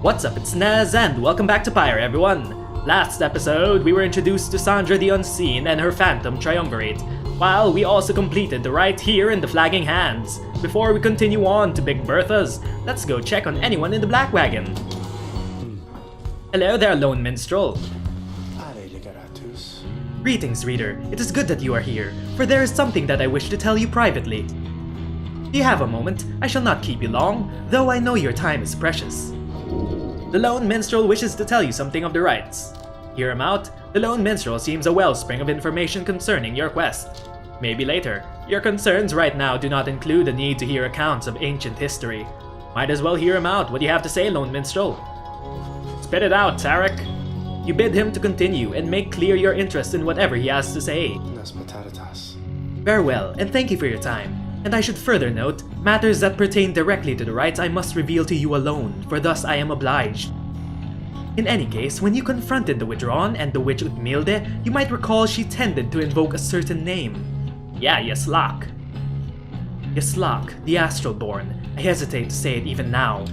What's up, it's Nez, and welcome back to Pyre, everyone! Last episode, we were introduced to Sandra the Unseen and her Phantom Triumvirate, while we also completed the rite here in the Flagging Hands. Before we continue on to Big Bertha's, let's go check on anyone in the Black Wagon. Hello there, Lone Minstrel. Greetings, reader. It is good that you are here, for there is something that I wish to tell you privately. Do you have a moment? I shall not keep you long, though I know your time is precious. The Lone Minstrel wishes to tell you something of the rites. Hear him out? The Lone Minstrel seems a wellspring of information concerning your quest. Maybe later. Your concerns right now do not include the need to hear accounts of ancient history. Might as well hear him out. What do you have to say, Lone Minstrel? Spit it out, Tarek. You bid him to continue and make clear your interest in whatever he has to say. Very well, and thank you for your time. And I should further note, matters that pertain directly to the rites I must reveal to you alone, for thus I am obliged. In any case, when you confronted the Withdrawn and the witch Utmilde, you might recall she tended to invoke a certain name. Yeah, Yaslak. Yaslak, the Astralborn. I hesitate to say it even now.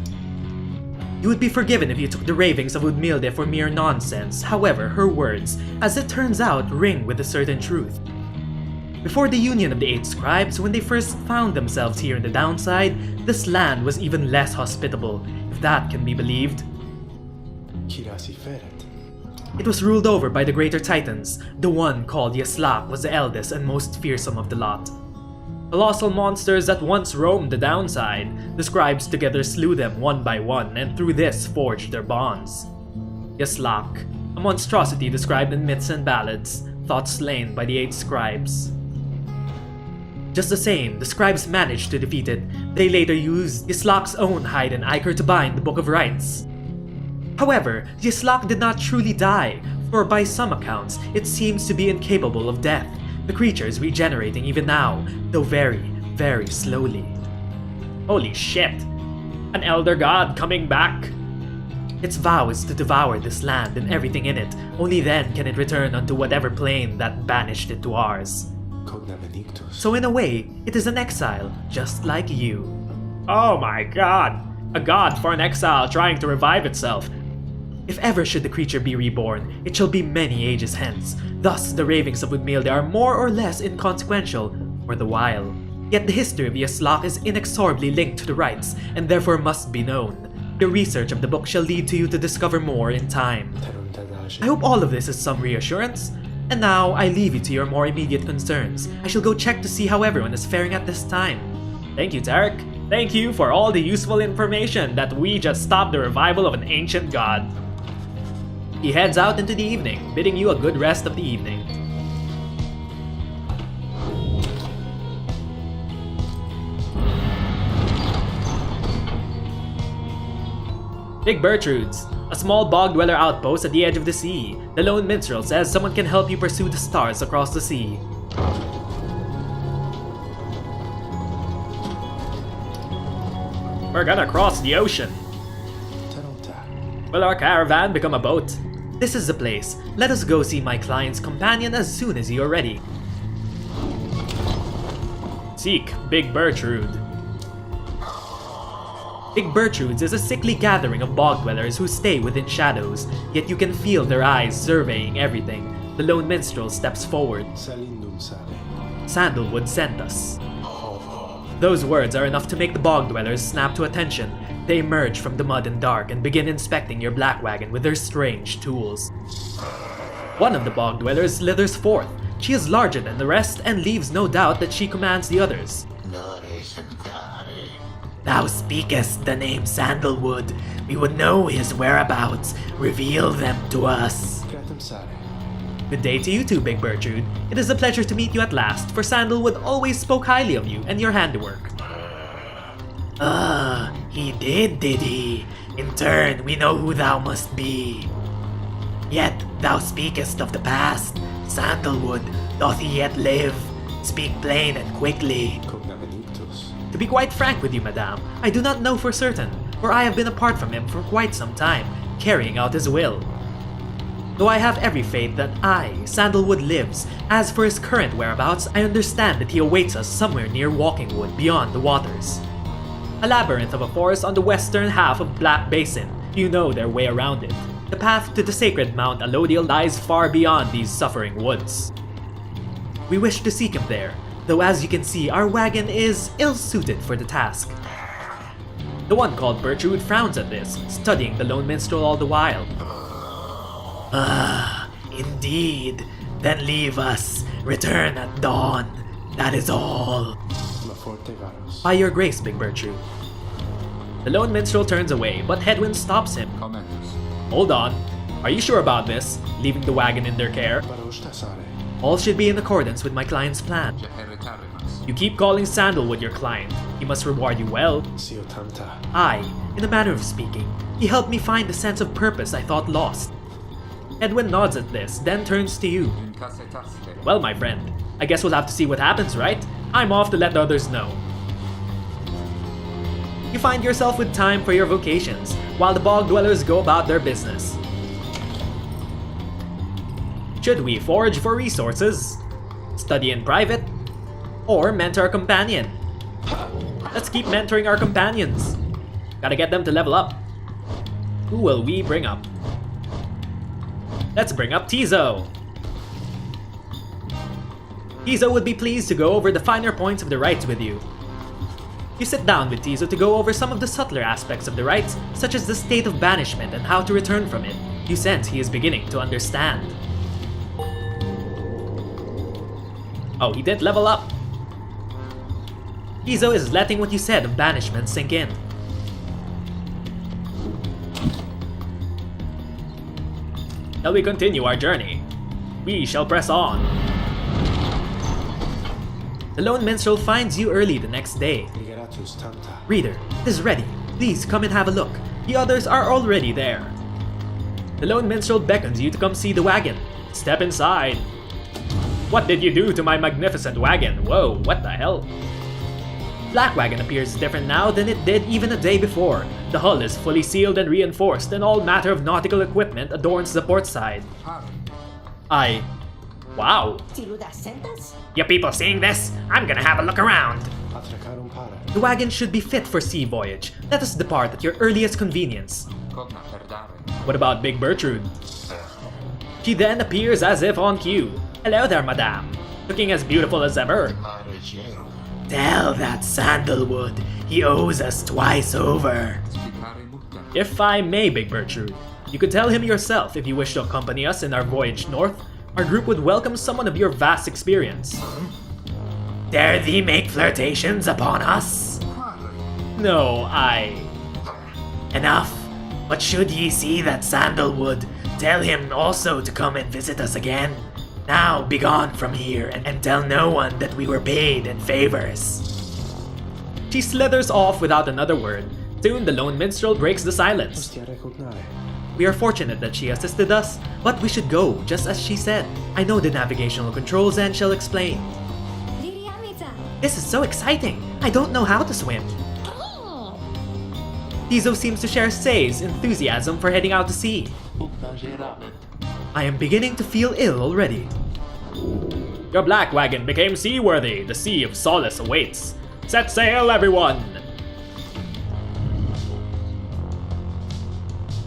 You would be forgiven if you took the ravings of Utmilde for mere nonsense. However, her words, as it turns out, ring with a certain truth. Before the union of the 8 scribes, when they first found themselves here in the downside, this land was even less hospitable, if that can be believed. It was ruled over by the greater titans. The one called Yaslak was the eldest and most fearsome of the lot. Colossal monsters that once roamed the downside, the scribes together slew them one by one and through this forged their bonds. Yaslak, a monstrosity described in myths and ballads, thought slain by the 8 scribes. Just the same, the scribes managed to defeat it. They later used Yaslak's own hide and ichor to bind the Book of Rites. However, Yaslak did not truly die, for by some accounts, it seems to be incapable of death. The creature is regenerating even now, though very, very slowly. Holy shit! An elder god coming back! Its vow is to devour this land and everything in it. Only then can it return unto whatever plane that banished it to ours. So in a way, it is an exile, just like you. Oh my god! A god for an exile trying to revive itself. If ever should the creature be reborn, it shall be many ages hence. Thus, the ravings of Utmilde are more or less inconsequential for the while. Yet the history of Yaslak is inexorably linked to the rites, and therefore must be known. The research of the book shall lead to you to discover more in time. I hope all of this is some reassurance. And now, I leave you to your more immediate concerns. I shall go check to see how everyone is faring at this time. Thank you, Tarek. Thank you for all the useful information that we just stopped the revival of an ancient god. He heads out into the evening, bidding you a good rest of the evening. Big Bertrude's, a small bog-dweller outpost at the edge of the sea. The Lone Minstrel says someone can help you pursue the stars across the sea. We're gonna cross the ocean. Will our caravan become a boat? This is the place. Let us go see my client's companion as soon as you are ready. Seek Big Bertrude. Big Bertrude's is a sickly gathering of bog-dwellers who stay within shadows, yet you can feel their eyes surveying everything. The Lone Minstrel steps forward. Sandalwood sent us. Those words are enough to make the bog-dwellers snap to attention. They emerge from the mud and dark and begin inspecting your black wagon with their strange tools. One of the bog-dwellers slithers forth. She is larger than the rest and leaves no doubt that she commands the others. Thou speakest the name Sandalwood. We would know his whereabouts. Reveal them to us. Good day to you too, Big Bertrude. It is a pleasure to meet you at last, for Sandalwood always spoke highly of you and your handiwork. He did he? In turn, we know who thou must be. Yet thou speakest of the past. Sandalwood, doth he yet live? Speak plain and quickly. To be quite frank with you, madame, I do not know for certain, for I have been apart from him for quite some time, carrying out his will. Though I have every faith that Sandalwood lives, as for his current whereabouts, I understand that he awaits us somewhere near Walkingwood beyond the waters. A labyrinth of a forest on the western half of Black Basin. You know their way around it. The path to the sacred Mount Alodiel lies far beyond these suffering woods. We wish to seek him there, though as you can see, our wagon is ill-suited for the task. The one called Bertrude frowns at this, studying the lone minstrel all the while. Ah, indeed. Then leave us. Return at dawn. That is all. By your grace, Big Bertrude. The lone minstrel turns away, but Hedwyn stops him. Hold on. Are you sure about this? Leaving the wagon in their care? All should be in accordance with my client's plan. You keep calling Sandalwood your client. He must reward you well. Aye, in a manner of speaking. He helped me find the sense of purpose I thought lost. Edwin nods at this, then turns to you. Well, my friend, I guess we'll have to see what happens, right? I'm off to let the others know. You find yourself with time for your vocations, while the bog dwellers go about their business. Should we forage for resources, study in private, or mentor a companion? Let's keep mentoring our companions. Gotta get them to level up. Who will we bring up? Let's bring up Tizo. Tizo would be pleased to go over the finer points of the rites with you. You sit down with Tizo to go over some of the subtler aspects of the rites, such as the state of banishment and how to return from it. You sense he is beginning to understand. Oh, he didn't level up. Tizo is letting what you said of banishment sink in. Shall we continue our journey? We shall press on. The lone minstrel finds you early the next day. Reader, it is ready. Please come and have a look. The others are already there. The lone minstrel beckons you to come see the wagon. Step inside. What did you do to my magnificent wagon? Whoa, what the hell? Black Wagon appears different now than it did even a day before. The hull is fully sealed and reinforced, and all matter of nautical equipment adorns the port side. Wow. You people seeing this? I'm gonna have a look around. The wagon should be fit for sea voyage. Let us depart at your earliest convenience. What about Big Bertrude? She then appears as if on cue. Hello there, madame. Looking as beautiful as ever. Tell that Sandalwood he owes us twice over. If I may, Big Bertrude, you could tell him yourself if you wish to accompany us in our voyage north. Our group would welcome someone of your vast experience. Dare thee make flirtations upon us? No, Enough. But should ye see that Sandalwood, tell him also to come and visit us again. Now begone from here and tell no one that we were paid in favors. She slithers off without another word. Soon the lone minstrel breaks the silence. We are fortunate that she assisted us, but we should go, just as she said. I know the navigational controls and shall explain. This is so exciting! I don't know how to swim. Tizo seems to share Sei's enthusiasm for heading out to sea. I am beginning to feel ill already. Your black wagon became seaworthy. The sea of solace awaits. Set sail, everyone!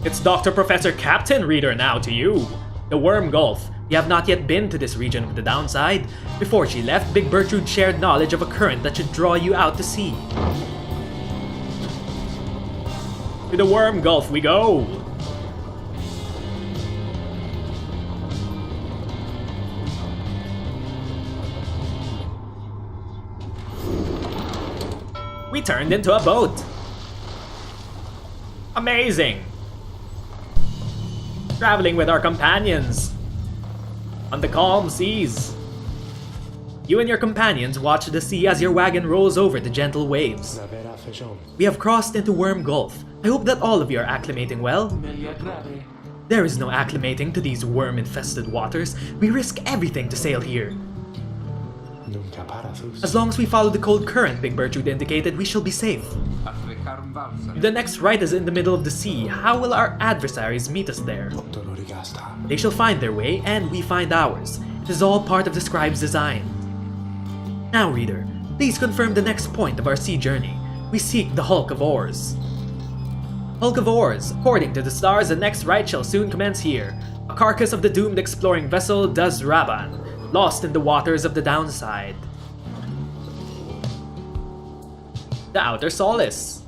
It's Dr. Professor Captain Reader now to you. The Worm Gulf. You have not yet been to this region of the downside. Before she left, Big Bertrude shared knowledge of a current that should draw you out to sea. To the Worm Gulf we go! We turned into a boat! Amazing! Traveling with our companions on the calm seas. You and your companions watch the sea as your wagon rolls over the gentle waves. We have crossed into Worm Gulf. I hope that all of you are acclimating well. There is no acclimating to these worm-infested waters. We risk everything to sail here. As long as we follow the cold current Big Bertrude indicated, we shall be safe. The next rite is in the middle of the sea. How will our adversaries meet us there? They shall find their way, and we find ours. It is all part of the scribe's design. Now, reader, please confirm the next point of our sea journey. We seek the hulk of oars. Hulk of Ores. According to the stars, the next rite shall soon commence here. A carcass of the doomed exploring vessel does Raban, lost in the waters of the downside. The Outer Solace.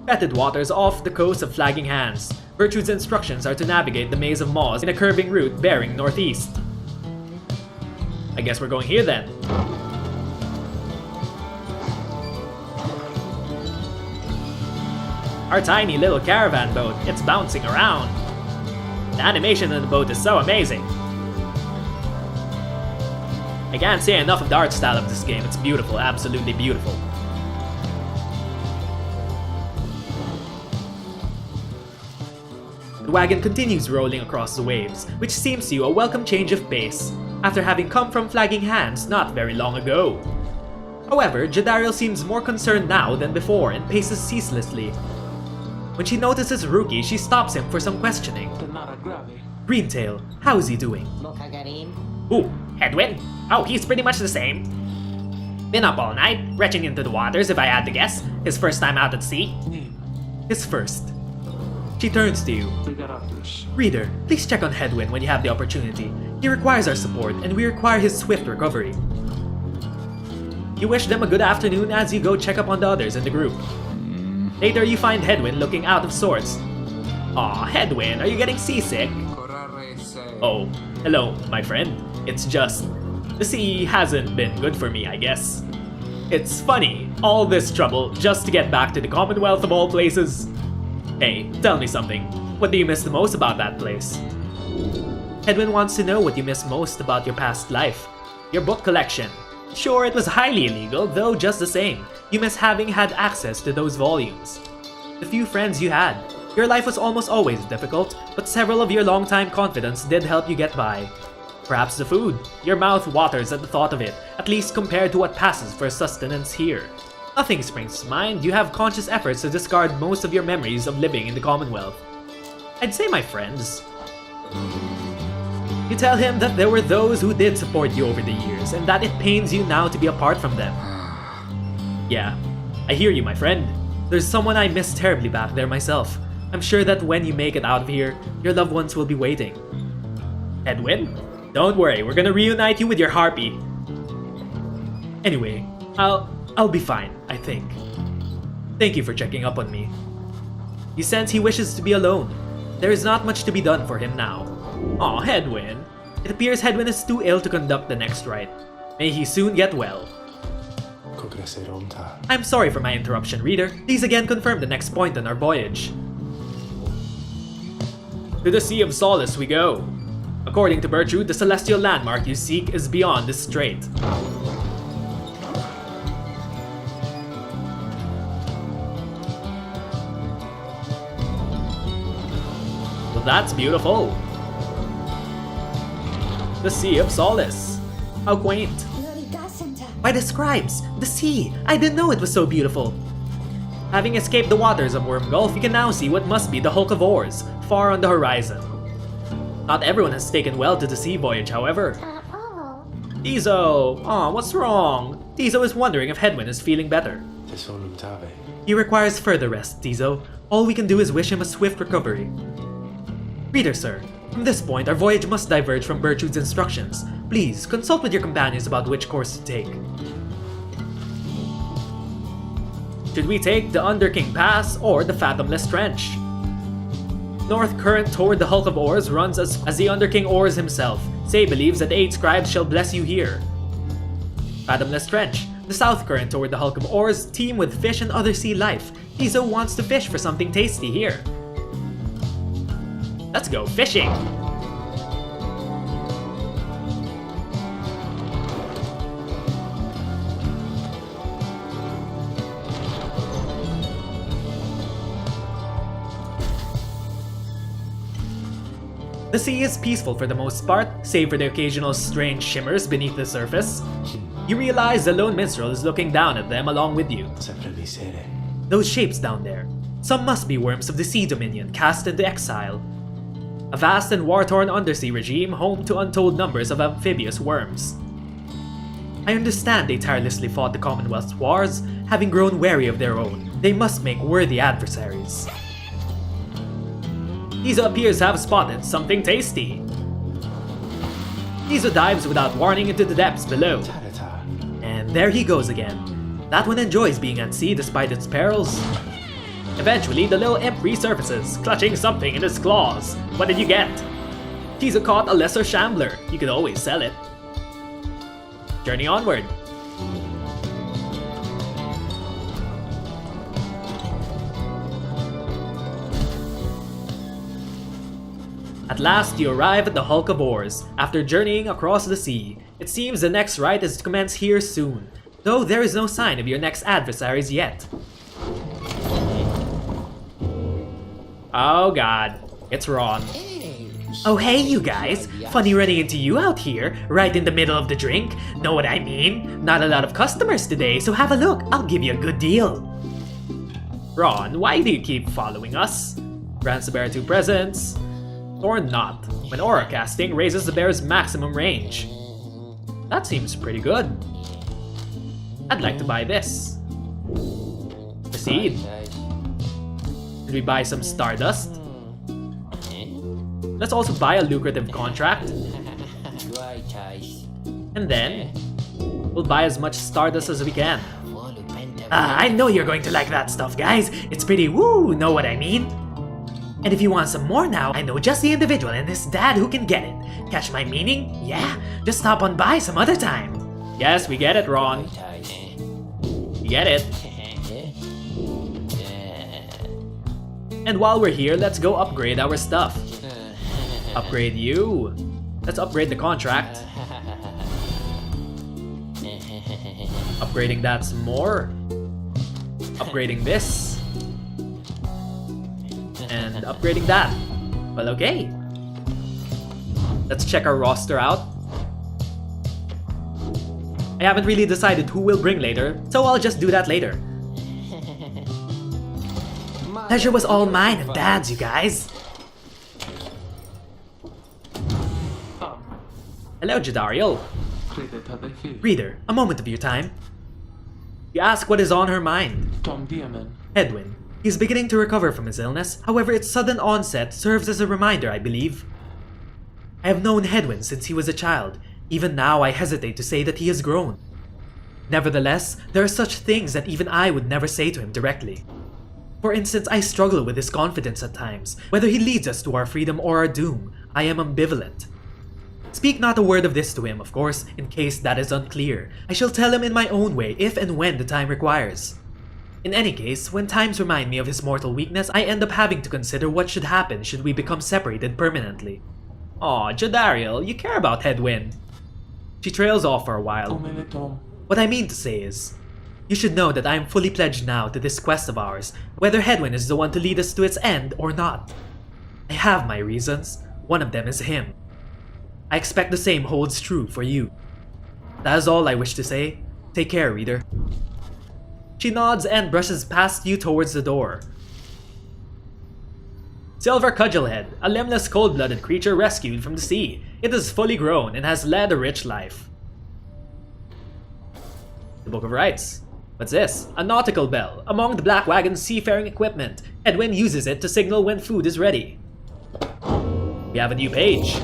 Fetid waters off the coast of Flagging Hands. Virtue's instructions are to navigate the maze of maws in a curving route bearing northeast. I guess we're going here then. Our tiny little caravan boat, it's bouncing around. The animation in the boat is so amazing. I can't say enough of the art style of this game, it's beautiful, absolutely beautiful. The wagon continues rolling across the waves, which seems to you a welcome change of pace, after having come from Flagging Hands not very long ago. However, Jodariel seems more concerned now than before and paces ceaselessly. When she notices Rookie, she stops him for some questioning. Greentail, how is he doing? Ooh, Headwind? Oh, he's pretty much the same. Been up all night, retching into the waters if I had to guess. His first time out at sea. His first. She turns to you. Reader, please check on Headwind when you have the opportunity. He requires our support, and we require his swift recovery. You wish them a good afternoon as you go check up on the others in the group. Later, you find Headwind looking out of sorts. Aw, Headwind, are you getting seasick? Oh, hello, my friend. It's just... the sea hasn't been good for me, I guess. It's funny, all this trouble just to get back to the Commonwealth of all places. Hey, tell me something. What do you miss the most about that place? Headwind wants to know what you miss most about your past life. Your book collection. Sure, it was highly illegal, though just the same, you miss having had access to those volumes. The few friends you had. Your life was almost always difficult, but several of your longtime confidants did help you get by. Perhaps the food. Your mouth waters at the thought of it, at least compared to what passes for sustenance here. Nothing springs to mind, you have conscious efforts to discard most of your memories of living in the Commonwealth. I'd say my friends. You tell him that there were those who did support you over the years, and that it pains you now to be apart from them. Yeah, I hear you, my friend. There's someone I miss terribly back there myself. I'm sure that when you make it out of here, your loved ones will be waiting. Edwin? Don't worry, we're gonna reunite you with your harpy. Anyway, I'll be fine, I think. Thank you for checking up on me. You sense he wishes to be alone. There is not much to be done for him now. Aw, Hedwin. It appears Hedwin is too ill to conduct the next rite. May he soon get well. I'm sorry for my interruption, reader. Please again confirm the next point on our voyage. To the Sea of Solace we go. According to Bertrude, the celestial landmark you seek is beyond this strait. Well, that's beautiful. The Sea of Solace. How quaint. By the scribes, the sea! I didn't know it was so beautiful. Having escaped the waters of Worm Gulf, you can now see what must be the Hulk of Ores, far on the horizon. Not everyone has taken well to the sea voyage, however. Tizo! Aw, what's wrong? Tizo is wondering if Hedwin is feeling better. He requires further rest, Tizo. All we can do is wish him a swift recovery. Reader, sir. From this point, our voyage must diverge from Bertrude's instructions. Please, consult with your companions about which course to take. Should we take the Underking Pass or the Fathomless Trench? North current toward the Hulk of Ores runs as the Underking Ores himself. Say believes that 8 scribes shall bless you here. Fathomless Trench. The south current toward the Hulk of Ores teem with fish and other sea life. Tizo wants to fish for something tasty here. Let's go fishing! The sea is peaceful for the most part, save for the occasional strange shimmers beneath the surface. You realize the lone minstrel is looking down at them along with you. Those shapes down there. Some must be worms of the Sea Dominion cast into exile. A vast and war-torn undersea regime home to untold numbers of amphibious worms. I understand they tirelessly fought the Commonwealth's wars, having grown wary of their own. They must make worthy adversaries. Tizo appears to have spotted something tasty. Tizo dives without warning into the depths below. And there he goes again. That one enjoys being at sea despite its perils. Eventually, the little imp resurfaces, clutching something in his claws. What did you get? Tizo caught a lesser shambler. You could always sell it. Journey onward. At last, you arrive at the Hulk of Oars. After journeying across the sea, it seems the next rite is to commence here soon, though there is no sign of your next adversaries yet. Oh god, it's Ron. Oh hey you guys, funny running into you out here, right in the middle of the drink. Know what I mean? Not a lot of customers today, so have a look, I'll give you a good deal. Ron, why do you keep following us? Grants the bear 2 presents. Or not, when aura casting raises the bear's maximum range. That seems pretty good. I'd like to buy this. Proceed. Should we buy some Stardust? Let's also buy a lucrative contract. And then, we'll buy as much Stardust as we can. I know you're going to like that stuff, guys. It's pretty woo, know what I mean? And if you want some more now, I know just the individual and his dad who can get it. Catch my meaning? Yeah, just stop on by some other time. Yes, we get it, Ron. We get it. And while we're here, let's go upgrade our stuff. Upgrade you. Let's upgrade the contract. Upgrading that some more. Upgrading this. And upgrading that. Well, okay. Let's check our roster out. I haven't really decided who we'll bring later, so I'll just do that later. Pleasure was all mine and Dad's, you guys. Hello, Jodariel. Reader, a moment of your time. You ask what is on her mind. Edwin. He's beginning to recover from his illness, however its sudden onset serves as a reminder, I believe. I have known Hedwin since he was a child. Even now I hesitate to say that he has grown. Nevertheless, there are such things that even I would never say to him directly. For instance, I struggle with his confidence at times. Whether he leads us to our freedom or our doom, I am ambivalent. Speak not a word of this to him, of course, in case that is unclear. I shall tell him in my own way if and when the time requires. In any case, when times remind me of his mortal weakness, I end up having to consider what should happen should we become separated permanently. Aw, Jodariel, you care about Hedwin. She trails off for a while. What I mean to say is, you should know that I am fully pledged now to this quest of ours, whether Hedwin is the one to lead us to its end or not. I have my reasons. One of them is him. I expect the same holds true for you. That is all I wish to say. Take care, reader. She nods and brushes past you towards the door. Silver Cudgelhead, a limbless cold-blooded creature rescued from the sea. It is fully grown and has led a rich life. The Book of Rites. What's this? A nautical bell. Among the Black Wagon's seafaring equipment. Edwin uses it to signal when food is ready. We have a new page.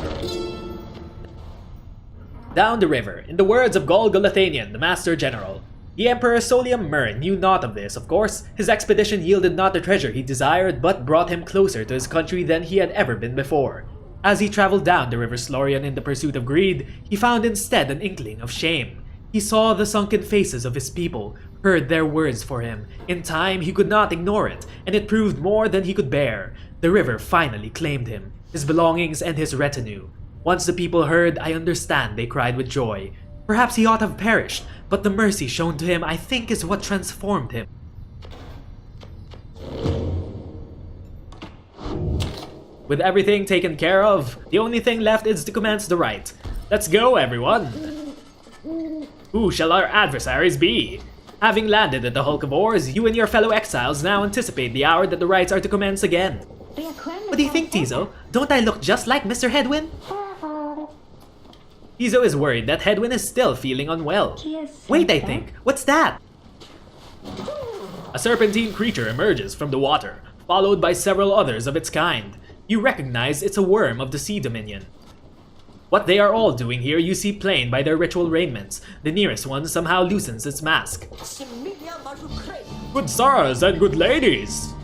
Down the river, in the words of Gol Gulathanian, the Master General. The Emperor Solium Mur knew not of this, of course. His expedition yielded not the treasure he desired, but brought him closer to his country than he had ever been before. As he traveled down the river Slorian in the pursuit of greed, he found instead an inkling of shame. He saw the sunken faces of his people, heard their words for him. In time, he could not ignore it, and it proved more than he could bear. The river finally claimed him, his belongings and his retinue. Once the people heard, I understand they cried with joy. Perhaps he ought to have perished, but the mercy shown to him, I think, is what transformed him. With everything taken care of, the only thing left is to commence the rite. Let's go, everyone! Who shall our adversaries be? Having landed at the Hulk of Oars, you and your fellow exiles now anticipate the hour that the rites are to commence again. What do you think, Tizo? Don't I look just like Mr. Hedwin? Tizo is worried that Hedwin is still feeling unwell. Wait, I think. What's that? A serpentine creature emerges from the water, followed by several others of its kind. You recognize it's a worm of the Sea Dominion. What they are all doing here you see plain by their ritual raiments. The nearest one somehow loosens its mask. Good sirs and good ladies!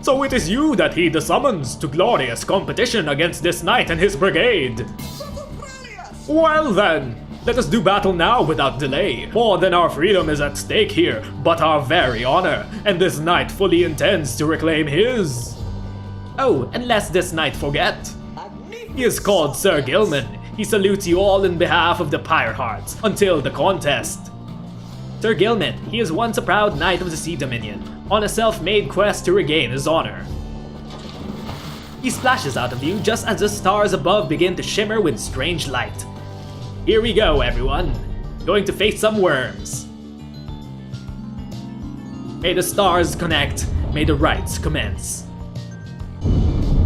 So it is you that heed the summons to glorious competition against this knight and his brigade! Well then, let us do battle now without delay. More than our freedom is at stake here, but our very honor, and this knight fully intends to reclaim his. Oh, and lest this knight forget. He is called Sir Gilman. He salutes you all in behalf of the Pyre Hearts until the contest. Sir Gilman, he is once a proud knight of the Sea Dominion, on a self-made quest to regain his honor. He splashes out of you just as the stars above begin to shimmer with strange light. Here we go, everyone. Going to face some worms. May the stars connect, may the rites commence.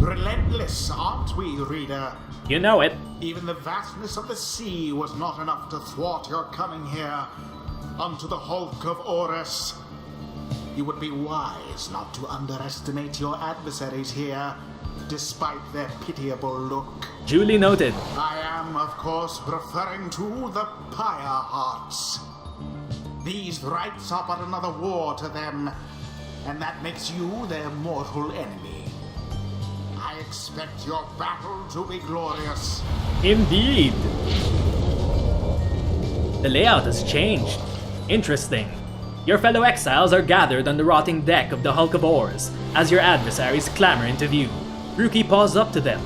Relentless, aren't we, reader? You know it. Even the vastness of the sea was not enough to thwart your coming here unto the hulk of Orus. You would be wise not to underestimate your adversaries here, despite their pitiable look. Duly noted. I am, of course, referring to the Pyre Hearts. These rites are but another war to them, and that makes you their mortal enemy. I expect your battle to be glorious. Indeed. The layout has changed. Interesting. Your fellow exiles are gathered on the rotting deck of the Hulk of Oars as your adversaries clamber into view. Rookie paws up to them.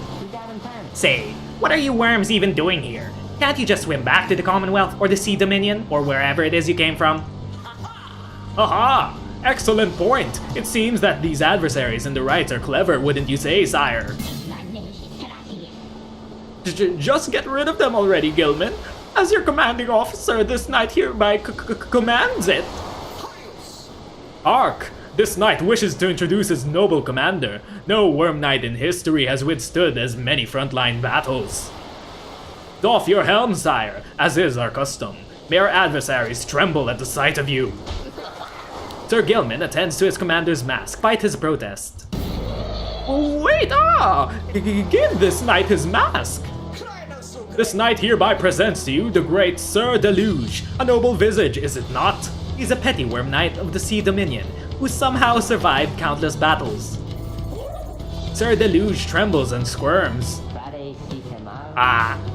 Say, what are you worms even doing here? Can't you just swim back to the Commonwealth or the Sea Dominion or wherever it is you came from? Aha! Excellent point! It seems that these adversaries in the rites are clever, wouldn't you say, sire? Just get rid of them already, Gilman. As your commanding officer, this knight hereby commands it. Hark! This knight wishes to introduce his noble commander. No worm knight in history has withstood as many frontline battles. Doff your helm, sire, as is our custom. May our adversaries tremble at the sight of you. Sir Gilman attends to his commander's mask, despite his protest. Wait, give this knight his mask! This knight hereby presents to you the great Sir Deluge, a noble visage, is it not? He's a petty worm knight of the Sea Dominion, who somehow survived countless battles. Sir Deluge trembles and squirms.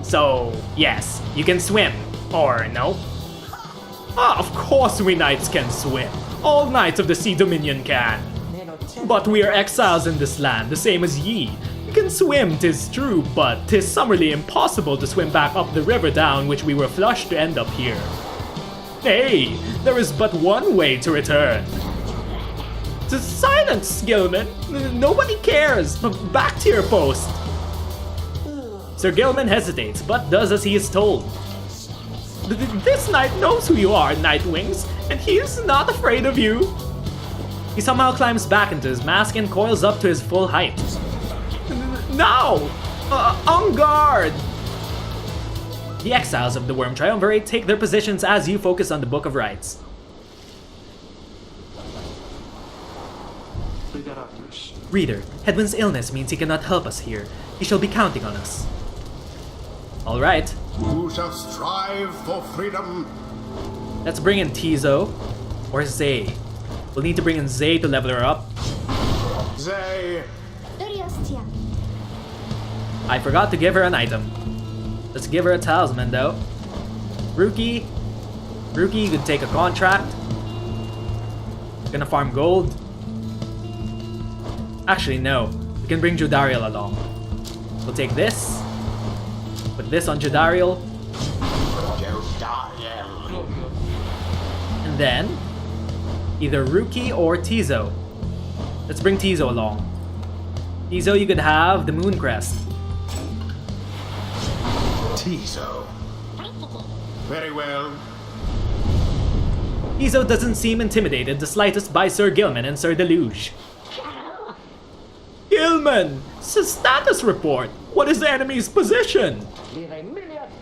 So, yes, you can swim, or no? Of course we knights can swim. All knights of the Sea Dominion can. But we are exiles in this land, the same as ye. We can swim, 'tis true, but 'tis summarily impossible to swim back up the river down which we were flushed to end up here. Nay, there is but one way to return. Silence, Gilman! Nobody cares! Back to your post! Sir Gilman hesitates, but does as he is told. This knight knows who you are, Nightwings, and he is not afraid of you. He somehow climbs back into his mask and coils up to his full height. Now! En garde! The exiles of the Worm Triumvirate take their positions as you focus on the Book of Rites. Reader, Hedwin's illness means he cannot help us here. He shall be counting on us. Alright. Who shall strive for freedom? Let's bring in Tizo or Zay. We'll need to bring in Zay to level her up. Zay. I forgot to give her an item. Let's give her a talisman though. Rookie, you can take a contract. Gonna farm gold. Actually no, we can bring Jodariel along. We'll take this. Put this on Jodariel. And then, either Rookie or Tizo. Let's bring Tizo along. Tizo, you could have the Moon Crest. Tizo. Very well. Tizo doesn't seem intimidated the slightest by Sir Gilman and Sir Deluge. Gilman! Status report! What is the enemy's position?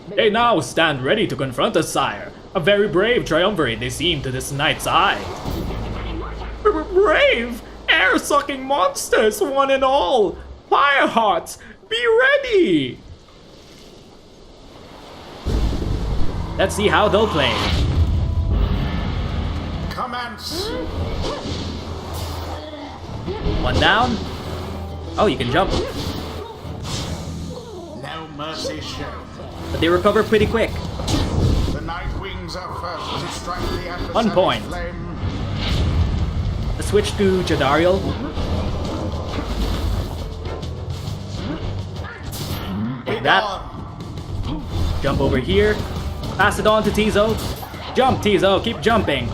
They now stand ready to confront us, sire. A very brave triumvirate they seem to this knight's eye. Brave? Air-sucking monsters, one and all! Pyre Hearts, be ready! Let's see how they'll play. Commence! One down. Oh, you can jump. No mercy shown. But they recover pretty quick. The Night Wings are first to strike the adversary's 1 point. flame. Let's switch to Jodariel. Take that. Jump over here. Pass it on to Tizo. Jump, Tizo. Keep jumping.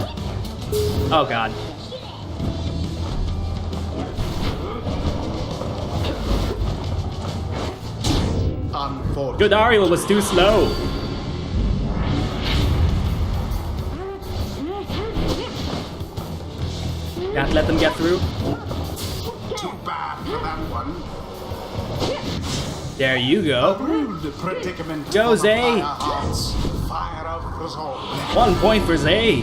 Oh, God. Unfortunate. Jodariel was too slow. Can't let them get through. Too bad for that one. There you go. Rude predicament. Go, for the Zay. Fire Hearts. Fire of resolve. 1 point for Zay.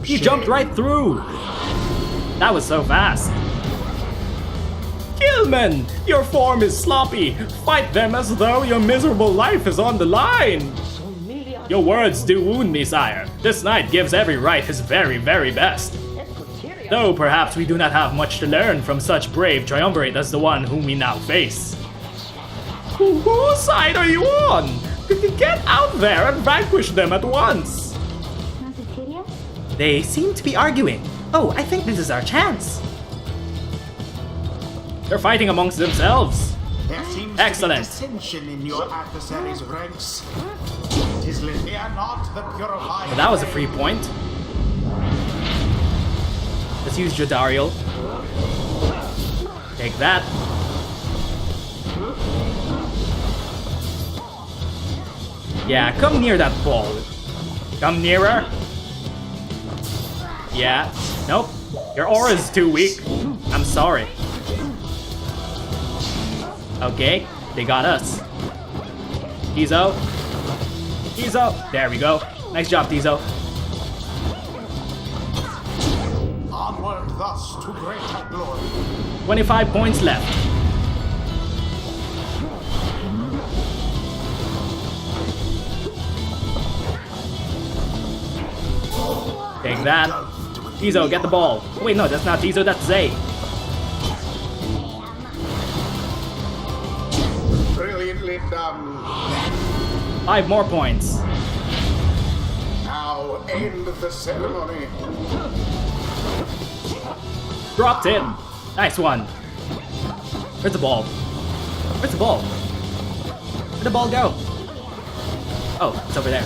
He jumped right through. That was so fast. Gilman, your form is sloppy. Fight them as though your miserable life is on the line. Your words do wound me, sire. This knight gives every right his very, very best. Though perhaps we do not have much to learn from such brave triumvirate as the one whom we now face. Whose side are you on? Get out there and vanquish them at once. They seem to be arguing. Oh, I think this is our chance. They're fighting amongst themselves. There seems Excellent. to be dissension in your adversary's ranks. Tis Lydia, not the purified. Well, that was a free point. Let's use Jodariel. Take that. Yeah, come near that ball. Come nearer. Yeah. Nope. Your aura's too weak. I'm sorry. Okay, they got us. Tizo. Tizo. There we go. Nice job, Tizo. Onward thus to greater glory. 25 points left. Take that. Tizo, get the ball. Oh, wait, no, that's not Tizo, that's Zay. Brilliantly done. 5 more points. Now end the ceremony. Dropped in. Nice one. Where's the ball? Where's the ball? Where'd the ball go? Oh, it's over there.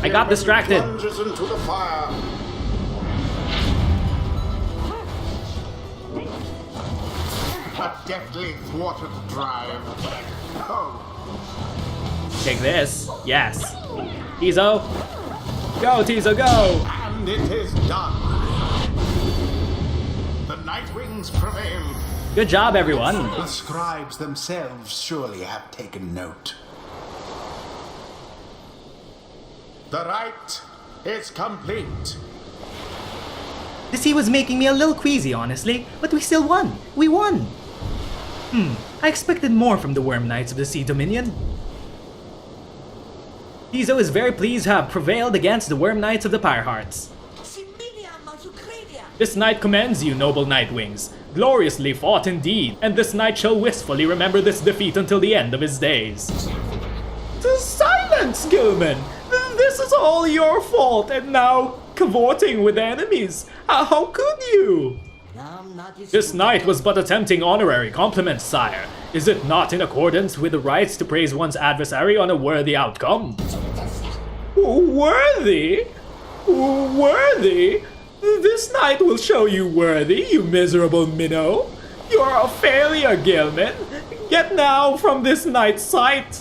I got distracted. Plunges into the fire. But deftly thwarted drive. Oh, Take this. Yes. Tizo. Go, Tizo, go. and it is done. The Night Wings prevailed. Good job, everyone. The scribes themselves surely have taken note. The rite is complete. The sea was making me a little queasy, honestly, but we still won. We won. I expected more from the Worm Knights of the Sea Dominion. Tizo is very pleased to have prevailed against the Worm Knights of the Pyre Hearts. This knight commends you, noble Nightwings. Gloriously fought indeed, and this knight shall wistfully remember this defeat until the end of his days. Silence, Gilman! This is all your fault, and now cavorting with enemies. How could you? This knight was but attempting honorary compliments, sire. Is it not in accordance with the rights to praise one's adversary on a worthy outcome? Worthy? Worthy? This knight will show you worthy, you miserable minnow. You're a failure, Gilman. Get now from this knight's sight.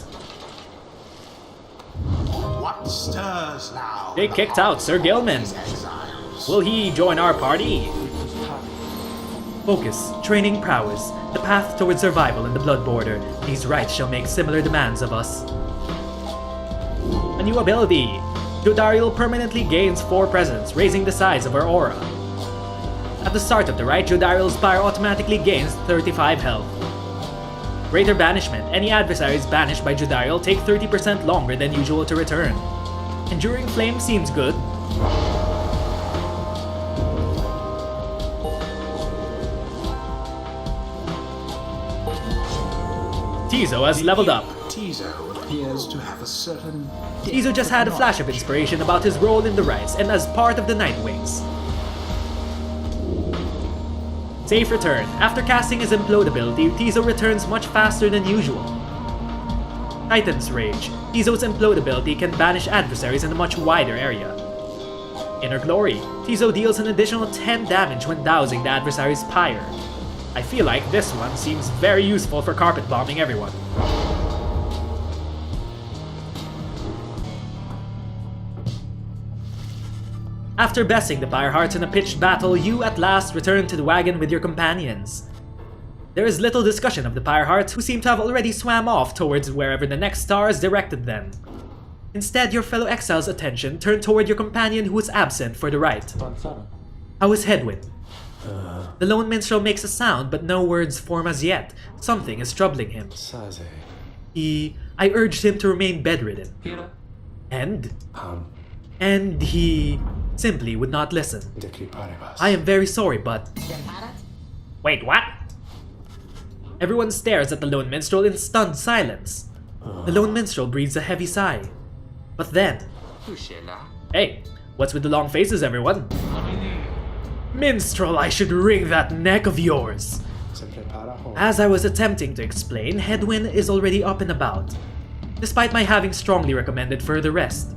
What stirs now? They kicked out Sir Gilman. Exiles. Will he join our party? Focus, training prowess, the path towards survival in the Blood Border. These rites shall make similar demands of us. A new ability. Jodariel permanently gains 4 presence, raising the size of her aura. At the start of the rite, Jodariel's Pyre automatically gains 35 health. Greater Banishment. Any adversaries banished by Jodariel take 30% longer than usual to return. Enduring Flame seems good. Tizo has leveled up. Tizo appears to have a certain... Tizo just had a flash of inspiration about his role in the rites and as part of the Nightwings. Safe return. After casting his Implode ability, Tizo returns much faster than usual. Titan's Rage. Tizo's Implode ability can banish adversaries in a much wider area. Inner Glory. Tizo deals an additional 10 damage when dousing the adversary's Pyre. I feel like this one seems very useful for carpet bombing everyone. After besting the Pyre Hearts in a pitched battle, you at last return to the wagon with your companions. There is little discussion of the Pyre Hearts, who seem to have already swam off towards wherever the next stars directed them. Instead, your fellow exiles' attention turned toward your companion who was absent for the rite. How is Headwind? The lone minstrel makes a sound, but no words form as yet. Something is troubling him. I urged him to remain bedridden. And he simply would not listen. I am very sorry, but... Wait, what? Everyone stares at the lone minstrel in stunned silence. The lone minstrel breathes a heavy sigh. But then... Hey, what's with the long faces, everyone? Minstrel, I should wring that neck of yours! As I was attempting to explain, Headwind is already up and about, despite my having strongly recommended further rest.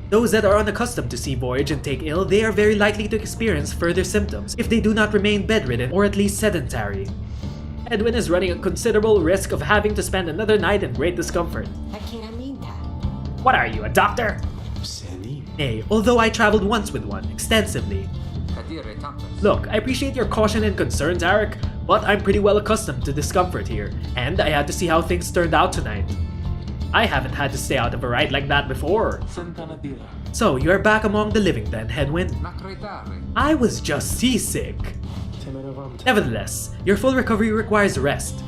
Those that are unaccustomed to sea voyage and take ill, they are very likely to experience further symptoms if they do not remain bedridden or at least sedentary. Headwind is running a considerable risk of having to spend another night in great discomfort. What are you, a doctor? Nay, although I traveled once with one, extensively. Look, I appreciate your caution and concern, Tarek, but I'm pretty well accustomed to discomfort here, and I had to see how things turned out tonight. I haven't had to stay out of a rite like that before. So, you're back among the living then, Headwind? I was just seasick. Nevertheless, your full recovery requires rest.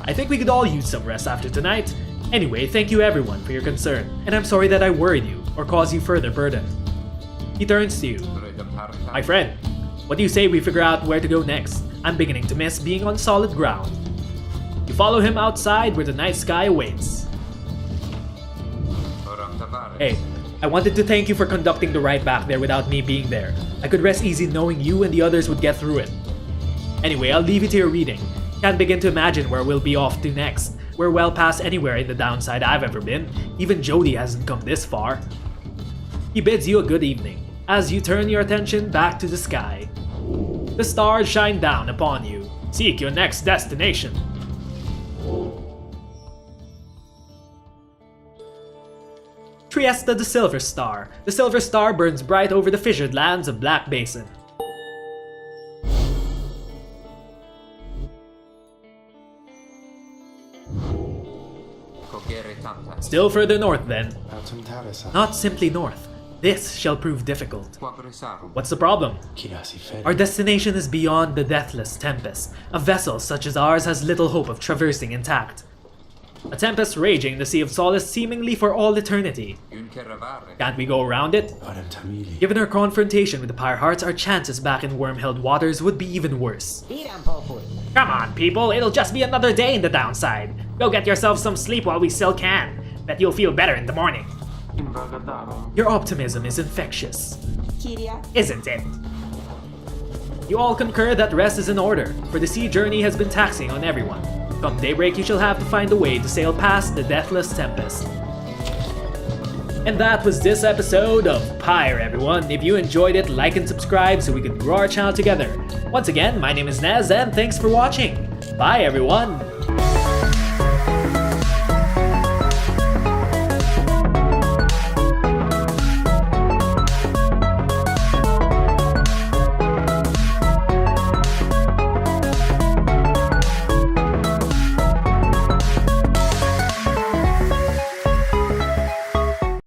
I think we could all use some rest after tonight. Anyway, thank you everyone for your concern, and I'm sorry that I worried you or caused you further burden. He turns to you. My friend, what do you say we figure out where to go next? I'm beginning to miss being on solid ground. You follow him outside where the night sky awaits. Hey, I wanted to thank you for conducting the rite back there without me being there. I could rest easy knowing you and the others would get through it. Anyway, I'll leave you to your reading. Can't begin to imagine where we'll be off to next. We're well past anywhere in the downside I've ever been. Even Jodi hasn't come this far. He bids you a good evening, as you turn your attention back to the sky. The stars shine down upon you. Seek your next destination. Triesta the Silver Star. The Silver Star burns bright over the fissured lands of Black Basin. Still further north then. Not simply north. This shall prove difficult. What's the problem? Our destination is beyond the Deathless Tempest. A vessel such as ours has little hope of traversing intact. A tempest raging in the Sea of Solace seemingly for all eternity. Can't we go around it? Given our confrontation with the Pyre Hearts, our chances back in worm-held waters would be even worse. Come on, people, it'll just be another day in the downside. Go get yourself some sleep while we still can. Bet you'll feel better in the morning. Your optimism is infectious. Isn't it? You all concur that rest is in order, for the sea journey has been taxing on everyone. Come daybreak, you shall have to find a way to sail past the Deathless Tempest. And that was this episode of Pyre, everyone. If you enjoyed it, like and subscribe so we can grow our channel together. Once again, my name is Nez, and thanks for watching. Bye, everyone!